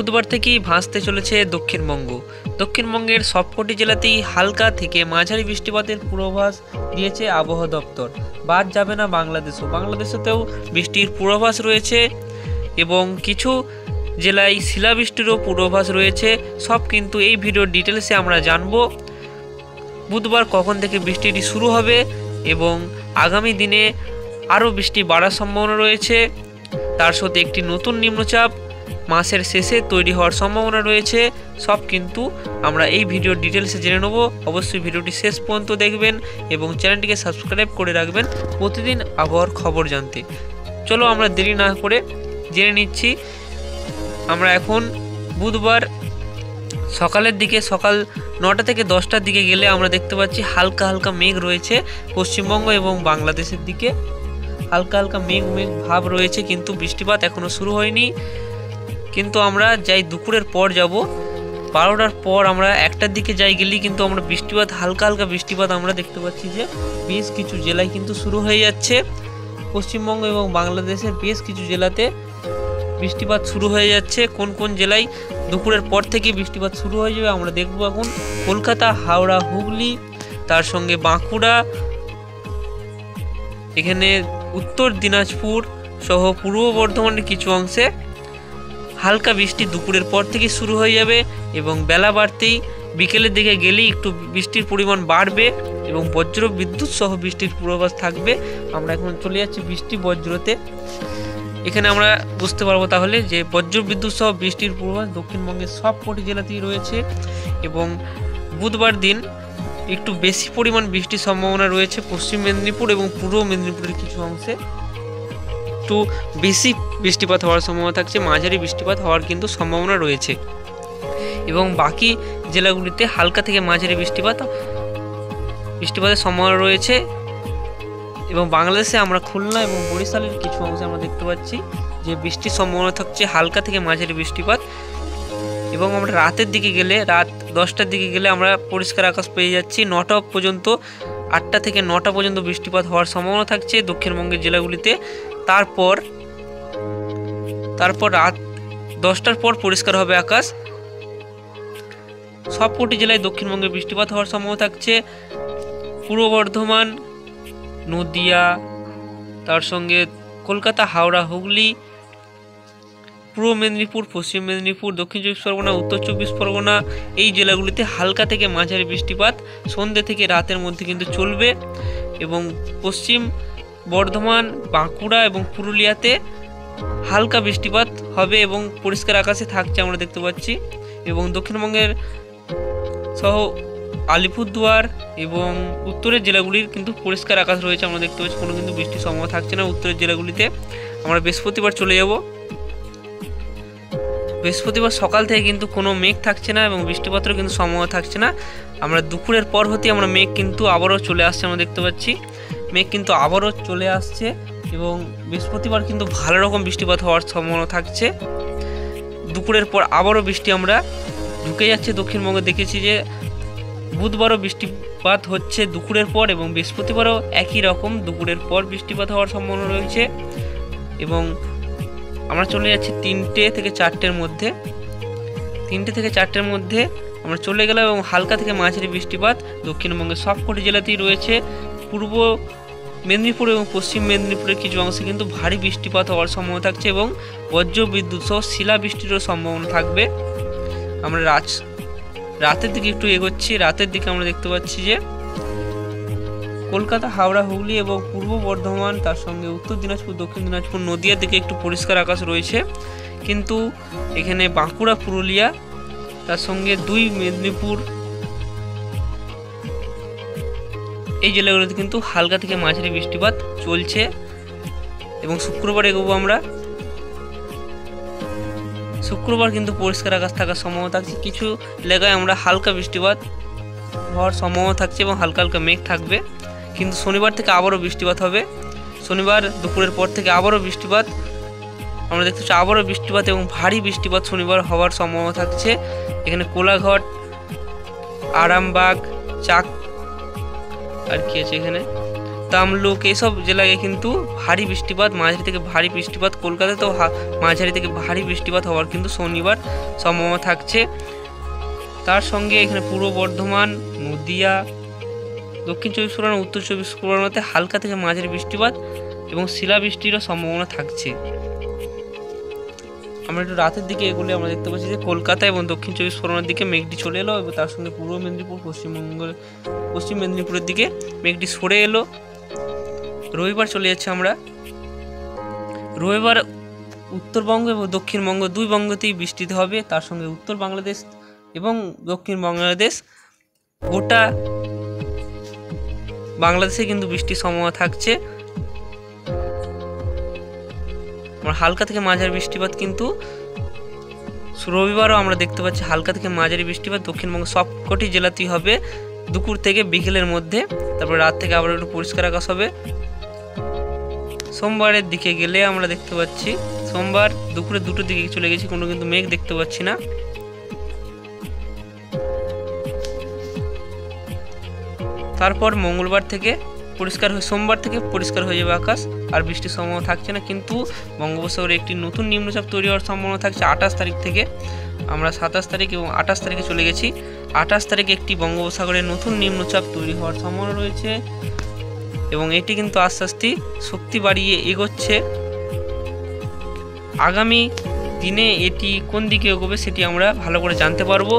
বুধবার থেকেই ভাসতে চলেছে দক্ষিণবঙ্গ। দক্ষিণবঙ্গের সবকটি জেলাতেই হালকা থেকে মাঝারি বৃষ্টিপাতের পূর্বাভাস দিয়েছে আবহাওয়া দপ্তর। বাদ যাবে না বাংলাদেশেতেও বৃষ্টির পূর্বাভাস রয়েছে এবং কিছু জেলায় শিলাবৃষ্টিরও পূর্বাভাস রয়েছে। সব কিন্তু এই ভিডিওর ডিটেলসে আমরা জানবো। বুধবার কখন থেকে বৃষ্টিটি শুরু হবে এবং আগামী দিনে আরও বৃষ্টি বাড়ার সম্ভাবনা রয়েছে। তার সাথে একটি নতুন নিম্নচাপ মাসের শেষে তৈরি হওয়ার সম্ভাবনা রয়েছে। সব কিন্তু আমরা এই ভিডিওর ডিটেলসে জেনে নেব। অবশ্যই ভিডিওটি শেষ পর্যন্ত দেখবেন এবং চ্যানেলটিকে সাবস্ক্রাইব করে রাখবেন প্রতিদিন আবহাওয়ার খবর জানতে। চলো আমরা দেরি না করে জেনে নিচ্ছি। আমরা এখন বুধবার সকালের দিকে সকাল 9টা থেকে 10টার দিকে গেলে আমরা দেখতে পাচ্ছি হালকা হালকা মেঘ রয়েছে পশ্চিমবঙ্গ এবং বাংলাদেশের দিকে। হালকা হালকা মেঘ ভাব রয়েছে, কিন্তু বৃষ্টিপাত এখনও শুরু হয়নি। কিন্তু আমরা যাই দুপুরের পর যাব, 12টার পর আমরা 1টার দিকে যাই গেলেই কিন্তু আমরা বৃষ্টিপাত হালকা হালকা বৃষ্টিপাত আমরা দেখতে পাচ্ছি যে বেশ কিছু জেলায় কিন্তু শুরু হয়ে যাচ্ছে। পশ্চিমবঙ্গ এবং বাংলাদেশের বেশ কিছু জেলাতে বৃষ্টিপাত শুরু হয়ে যাচ্ছে। কোন কোন জেলায় দুপুরের পর থেকে বৃষ্টিপাত শুরু হয়ে যাবে আমরা দেখব এখন। কলকাতা, হাওড়া, হুগলি, তার সঙ্গে বাঁকুড়া, এখানে উত্তর দিনাজপুর সহ পূর্ব বর্ধমানের কিছু অংশে হালকা বৃষ্টি দুপুরের পর থেকে শুরু হয়ে যাবে এবং বেলা বাড়তেই বিকেলের দিকে গেলেই একটু বৃষ্টির পরিমাণ বাড়বে এবং বজ্র বিদ্যুৎ সহ বৃষ্টির পূর্বাভাস থাকবে। আমরা এখন চলে যাচ্ছি বৃষ্টি বজ্রতে। এখানে আমরা বুঝতে পারবো তাহলে যে বজ্র বিদ্যুৎ সহ বৃষ্টির পূর্বাভাস দক্ষিণবঙ্গের সবকটি জেলাতেই রয়েছে এবং বুধবার দিন একটু বেশি পরিমাণ বৃষ্টির সম্ভাবনা রয়েছে পশ্চিম মেদিনীপুর এবং পূর্ব মেদিনীপুরের কিছু অংশে একটু বেশি বৃষ্টিপাত হওয়ার সম্ভাবনা থাকছে। মাঝারি বৃষ্টিপাত হওয়ার কিন্তু সম্ভাবনা রয়েছে এবং বাকি জেলাগুলিতে হালকা থেকে মাঝারি বৃষ্টিপাতের সম্ভাবনা রয়েছে। এবং বাংলাদেশে আমরা খুলনা এবং বরিশালের কিছু অংশে আমরা দেখতে পাচ্ছি যে বৃষ্টির সম্ভাবনা থাকছে হালকা থেকে মাঝারি বৃষ্টিপাত। এবং আমরা রাতের দিকে গেলে, রাত 10টার দিকে গেলে আমরা পরিষ্কার আকাশ পেয়ে যাচ্ছি। 9টা পর্যন্ত, 8টা থেকে 9টা পর্যন্ত বৃষ্টিপাত হওয়ার সম্ভাবনা থাকছে দক্ষিণবঙ্গের জেলাগুলিতে। তারপর রাত 10টার পর পরিষ্কার হবে আকাশ। সবকটি জেলায় দক্ষিণবঙ্গে বৃষ্টিপাত হওয়ার সম্ভাবনা থাকছে। পূর্ব বর্ধমান, নদিয়া, তার সঙ্গে কলকাতা, হাওড়া, হুগলি, পূর্ব মেদিনীপুর, পশ্চিম মেদিনীপুর, দক্ষিণ চব্বিশ পরগনা, উত্তর চব্বিশ পরগনা, এই জেলাগুলিতে হালকা থেকে মাঝারি বৃষ্টিপাত সন্ধ্যে থেকে রাতের মধ্যে কিন্তু চলবে। এবং পশ্চিম বর্ধমান, বাঁকুড়া এবং পুরুলিয়াতে হালকা বৃষ্টিপাত হবে এবং পরিষ্কার আকাশে থাকছে আমরা দেখতে পাচ্ছি। এবং দক্ষিণবঙ্গের সহ আলিপুরদুয়ার এবং উত্তরের জেলাগুলির কিন্তু পরিষ্কার আকাশ রয়েছে আমরা দেখতে পাচ্ছি। কোনো কিন্তু বৃষ্টির সম্ভাবনা থাকছে না উত্তরের জেলাগুলিতে। আমরা বৃহস্পতিবার চলে যাব। বৃহস্পতিবার সকাল থেকে কিন্তু কোনো মেঘ থাকছে না এবং বৃষ্টিপাতেরও কিন্তু সম্ভাবনা থাকছে না। আমরা দুপুরের পর হতে আমরা মেঘ কিন্তু আবারও চলে আসছে আমরা দেখতে পাচ্ছি। মেঘ কিন্তু আবারও চলে আসছে এবং বৃহস্পতিবার কিন্তু ভালো রকম বৃষ্টিপাত হওয়ার সম্ভাবনা থাকছে। দুপুরের পর আবারও বৃষ্টি আমরা ঢুকে যাচ্ছে দক্ষিণবঙ্গে। দেখেছি যে বুধবারও বৃষ্টিপাত হচ্ছে দুপুরের পর এবং বৃহস্পতিবারও একই রকম দুপুরের পর বৃষ্টিপাত হওয়ার সম্ভাবনা রয়েছে। এবং আমরা চলে যাচ্ছি 3টে থেকে 4টের মধ্যে। 3টে থেকে 4টের মধ্যে আমরা চলে গেলাম এবং হালকা থেকে মাঝারি বৃষ্টিপাত দক্ষিণবঙ্গের সবকটি জেলাতেই রয়েছে। পূর্ব মেদিনীপুর এবং পশ্চিম মেদিনীপুরের কিছু অংশে কিন্তু ভারী বৃষ্টিপাত হওয়ার সম্ভাবনা থাকছে এবং বজ্র বিদ্যুৎ সহ শিলাবৃষ্টিরও সম্ভাবনা থাকবে। আমরা রাতের দিকে একটু এগোচ্ছি। রাতের দিকে আমরা দেখতে পাচ্ছি যে কলকাতা, হাওড়া, হুগলি এবং পূর্ব বর্ধমান, তার সঙ্গে উত্তর দিনাজপুর, দক্ষিণ দিনাজপুর, নদিয়ার দিকে একটু পরিষ্কার আকাশ রয়েছে। কিন্তু এখানে বাঁকুড়া, পুরুলিয়া, তার সঙ্গে 2 মেদিনীপুর, এই জেলাগুলোতে কিন্তু হালকা থেকে মাঝারি বৃষ্টিপাত চলছে। এবং শুক্রবার এগোবো আমরা। শুক্রবার কিন্তু পরিষ্কার আকাশ থাকার সম্ভাবনা থাকছে। কিছু এলাকায় আমরা হালকা বৃষ্টিপাত হওয়ার সম্ভাবনা থাকছে এবং হালকা হালকা মেঘ থাকবে। কিন্তু শনিবার থেকে আবারও বৃষ্টিপাত হবে। শনিবার দুপুরের পর থেকে আবারও বৃষ্টিপাত আমরা দেখতে পাচ্ছি। আবারও বৃষ্টিপাত এবং ভারী বৃষ্টিপাত শনিবার হওয়ার সম্ভাবনা থাকছে। এখানে কোলাঘাট, আরামবাগ, আর কি আছে এখানে তামলুক এইসব জেলায় কিন্তু ভারী বৃষ্টিপাত, মাঝারি থেকে ভারী বৃষ্টিপাত, কলকাতাতেও মাঝারি থেকে ভারী বৃষ্টিপাত হওয়ার কিন্তু শনিবার সম্ভাবনা থাকছে। তার সঙ্গে এখানে পূর্ব বর্ধমান, নদিয়া, দক্ষিণ চব্বিশ পরগনা, উত্তর চব্বিশ পরগনাতে হালকা থেকে মাঝারি বৃষ্টিপাত এবং শিলাবৃষ্টিরও সম্ভাবনা থাকছে। আমরা একটু রাতের দিকে এগুলো আমরা দেখতে পাচ্ছি যে কলকাতা এবং দক্ষিণ চব্বিশ পরগনার দিকে মেঘটি চলে এলো এবং তার সঙ্গে পূর্ব মেদিনীপুর, পশ্চিম মেদিনীপুরের দিকে মেঘটি সরে এলো। রবিবার চলে যাচ্ছে আমরা। রবিবার উত্তরবঙ্গ এবং দক্ষিণবঙ্গ দুই বঙ্গতেই বৃষ্টিতে হবে, তার সঙ্গে উত্তর বাংলাদেশ এবং দক্ষিণ বাংলাদেশ গোটা বাংলাদেশে কিন্তু বৃষ্টির সম্ভাবনা থাকছে। হালকা থেকে মাঝারি বৃষ্টিপাত কিন্তু রবিবারও আমরা দেখতে পাচ্ছি হালকা থেকে মাঝারি বৃষ্টিপাত দক্ষিণবঙ্গ সবকটি জেলাতেই হবে দুপুর থেকে বিকেলের মধ্যে, তারপর রাত থেকে আবার একটু পরিষ্কার আকাশ হবে। সোমবারের দিকে গেলে আমরা দেখতে পাচ্ছি সোমবার দুপুরে 2টোর দিকে চলে গেছি, কোনো কিন্তু মেঘ দেখতে পাচ্ছি না। তারপর মঙ্গলবার থেকে পরিষ্কার হয়ে সোমবার থেকে পরিষ্কার হয়ে যাবে আকাশ, আর বৃষ্টির সম্ভাবনা থাকছে না। কিন্তু বঙ্গোপসাগরে একটি নতুন নিম্নচাপ তৈরি হওয়ার সম্ভাবনা থাকছে 28 তারিখ থেকে। আমরা 27 তারিখ এবং 28 তারিখে চলে গেছি। 28 তারিখে একটি বঙ্গোপসাগরে নতুন নিম্নচাপ তৈরি হওয়ার সম্ভাবনা রয়েছে এবং এটি কিন্তু আস্তে আস্তে শক্তি বাড়িয়ে এগোচ্ছে। আগামী দিনে এটি কোন দিকে এগোবে সেটি আমরা ভালো করে জানতে পারবো।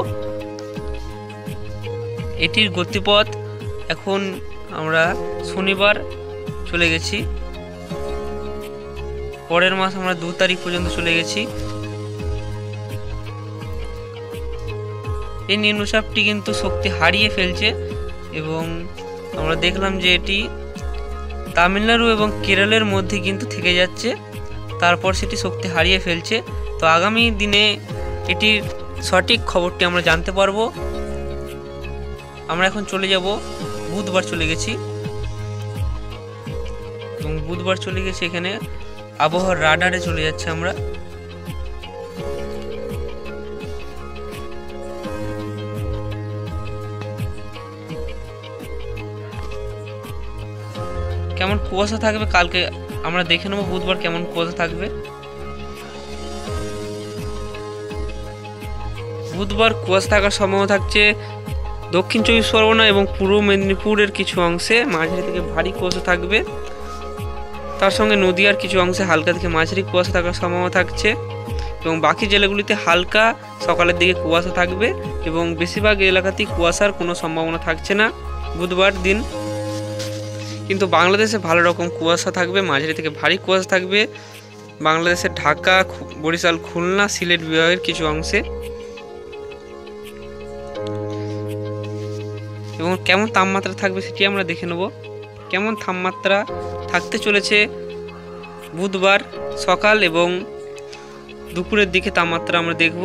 এটির গতিপথ এখন আমরা শনিবার চলে গেছি, পরের মাস আমরা 2 তারিখ পর্যন্ত চলে গেছি। এই নিম্নচাপটি কিন্তু শক্তি হারিয়ে ফেলছে এবং আমরা দেখলাম যে এটি তামিলনাড়ু এবং কেরলের মধ্যে কিন্তু থেকে যাচ্ছে, তারপর সেটি শক্তি হারিয়ে ফেলছে। তো আগামী দিনে এটির সঠিক খবরটি আমরা জানতে পারবো। আমরা এখন চলে যাব বুধবার চলে গেছি এবং বুধবার চলে গেছি এখানে আবহাওয়ার রাডারে চলে যাচ্ছে আমরা। কেমন কুয়াশা থাকবে কালকে আমরা দেখে নেব, বুধবার কেমন কুয়াশা থাকবে। বুধবার কুয়াশা থাকার সম্ভাবনা থাকছে দক্ষিণ চব্বিশ পরগনা এবং পূর্ব মেদিনীপুরের কিছু অংশে মাঝারি থেকে ভারী কুয়াশা থাকবে, তার সঙ্গে নদীয়ার কিছু অংশে হালকা থেকে মাঝারি কুয়াশা থাকার সম্ভাবনা থাকছে এবং বাকি জেলাগুলিতে হালকা সকালের দিকে কুয়াশা থাকবে এবং বেশিরভাগ এলাকাতেই কুয়াশার কোনো সম্ভাবনা থাকছে না বুধবার দিন। কিন্তু বাংলাদেশে ভালো রকম কুয়াশা থাকবে, মাঝারি থেকে ভারী কুয়াশা থাকবে বাংলাদেশের ঢাকা, বরিশাল, খুলনা, সিলেট বিভাগের কিছু অংশে। এবং কেমন তাপমাত্রা থাকবে সেটি আমরা দেখে নেব। কেমন তাপমাত্রা থাকতে চলেছে বুধবার সকাল এবং দুপুরের দিকে তাপমাত্রা আমরা দেখব।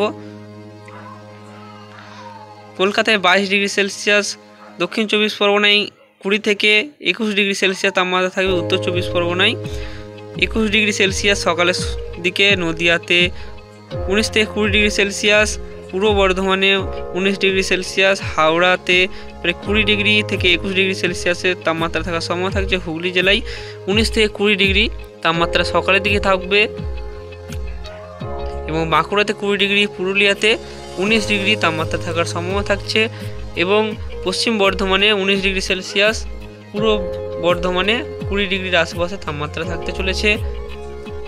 কলকাতায় 22 ডিগ্রি সেলসিয়াস, দক্ষিণ চব্বিশ পরগনায় 20 থেকে 21 ডিগ্রি সেলসিয়াস তাপমাত্রা থাকবে, উত্তর চব্বিশ পরগনায় 21 ডিগ্রি সেলসিয়াস সকালের দিকে, নদিয়াতে 19 থেকে 20 ডিগ্রি সেলসিয়াস, পূর্ব বর্ধমানে 19 ডিগ্রি সেলসিয়াস, হাওড়াতে প্রায় 20 ডিগ্রি থেকে 21 ডিগ্রি সেলসিয়াসের তাপমাত্রা থাকার সম্ভাবনা থাকছে। হুগলি জেলায় 19 থেকে 20 ডিগ্রি তাপমাত্রা সকালের দিকে থাকবে এবং বাঁকুড়াতে 20 ডিগ্রি, পুরুলিয়াতে 19 ডিগ্রি তাপমাত্রা থাকার সম্ভাবনা থাকছে এবং পশ্চিম বর্ধমানে 19 ডিগ্রি সেলসিয়াস, পূর্ব বর্ধমানে 20 ডিগ্রির আশেপাশে তাপমাত্রা থাকতে চলেছে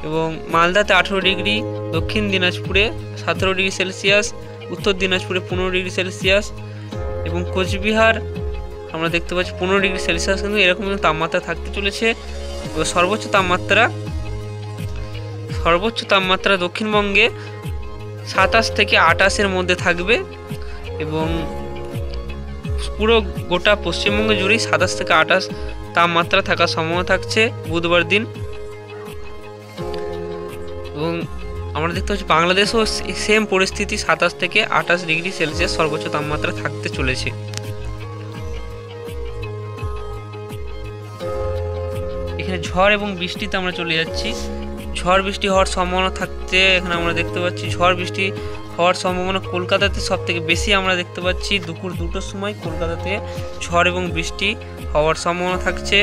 এবং মালদাতে 18 ডিগ্রি, দক্ষিণ দিনাজপুরে 17 ডিগ্রি সেলসিয়াস, উত্তর দিনাজপুরে 15 ডিগ্রি সেলসিয়াস এবং কোচবিহার আমরা দেখতে পাচ্ছি 15 ডিগ্রি সেলসিয়াস কিন্তু এরকম তাপমাত্রা থাকতে চলেছে। সর্বোচ্চ তাপমাত্রা দক্ষিণবঙ্গে 27 থেকে 28-এর মধ্যে থাকবে এবং পুরো গোটা পশ্চিমবঙ্গ জুড়েই 27 থেকে 28 তাপমাত্রা থাকার সম্ভাবনা থাকছে বুধবার দিন। এবং আমরা দেখতে পাচ্ছি বাংলাদেশও সেম পরিস্থিতি, 27 থেকে 28 ডিগ্রি সেলসিয়াস সর্বোচ্চ তাপমাত্রা থাকতে চলেছে। এখানে ঝড় এবং বৃষ্টিতে আমরা চলে যাচ্ছি। ঝড় বৃষ্টি হওয়ার সম্ভাবনা থাকতে এখানে আমরা দেখতে পাচ্ছি ঝড় বৃষ্টি হওয়ার সম্ভাবনা কলকাতাতে সব থেকে বেশি আমরা দেখতে পাচ্ছি। দুপুর 2টোর সময় কলকাতাতে ঝড় এবং বৃষ্টি হওয়ার সম্ভাবনা থাকছে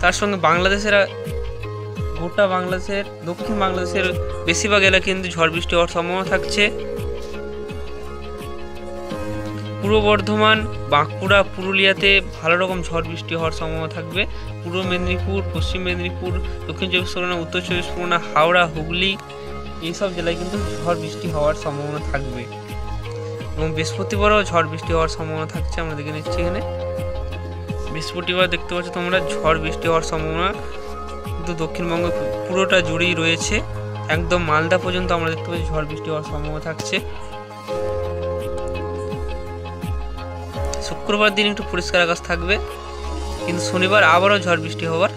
তার সঙ্গে গোটা বাংলাদেশের দক্ষিণ বাংলাদেশের বেশিরভাগ এলাকা কিন্তু ঝড় বৃষ্টি হওয়ার সম্ভাবনা থাকছে। পূর্ব বর্ধমান, বাঁকুড়া, পুরুলিয়াতে ভালো রকম ঝড় বৃষ্টি হওয়ার সম্ভাবনা থাকবে। পূর্ব মেদিনীপুর, পশ্চিম মেদিনীপুর, দক্ষিণ চব্বিশ পরগনা, উত্তর চব্বিশ পরগনা, হাওড়া, হুগলি এইসব জেলায় কিন্তু ঝড় বৃষ্টি হওয়ার সম্ভাবনা থাকবে। এবং বৃহস্পতিবারও ঝড় বৃষ্টি হওয়ার সম্ভাবনা থাকছে। আমরা দেখে নিচ্ছি এখানে বৃহস্পতিবার দেখতে পাচ্ছ তোমরা ঝড় বৃষ্টি হওয়ার সম্ভাবনা কিন্তু দক্ষিণবঙ্গে পুরোটা জুড়েই রয়েছে। একদম মালদা পর্যন্ত আমরা দেখতে পাচ্ছি ঝড় বৃষ্টি হওয়ার সম্ভাবনা থাকছে। শুক্রবার দিন একটু পরিষ্কার আকাশ থাকবে, কিন্তু শনিবার আবারও ঝড় বৃষ্টি হওয়ার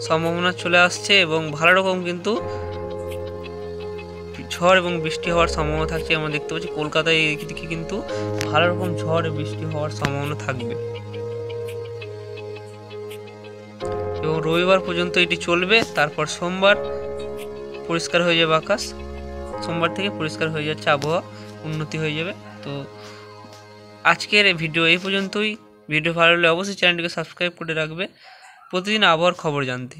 সম্ভাবনা চলে আসছে এবং ভালো রকম কিন্তু ঝড় এবং বৃষ্টি হওয়ার সম্ভাবনা থাকছে। আমরা দেখতে পাচ্ছি কলকাতায় এদিকে কিন্তু ভালো রকম ঝড় বৃষ্টি হওয়ার সম্ভাবনা থাকবে এবং রবিবার পর্যন্ত এটি চলবে। তারপর সোমবার পরিষ্কার হয়ে যাবে আকাশ, সোমবার থেকে পরিষ্কার হয়ে যাচ্ছে, আবহাওয়া উন্নতি হয়ে যাবে। তো আজকের ভিডিও এই পর্যন্তই। ভিডিও ভালো লাগলে অবশ্যই চ্যানেলটিকে সাবস্ক্রাইব করে রাখবে প্রতিদিন আবহাওয়ার খবর জানতে।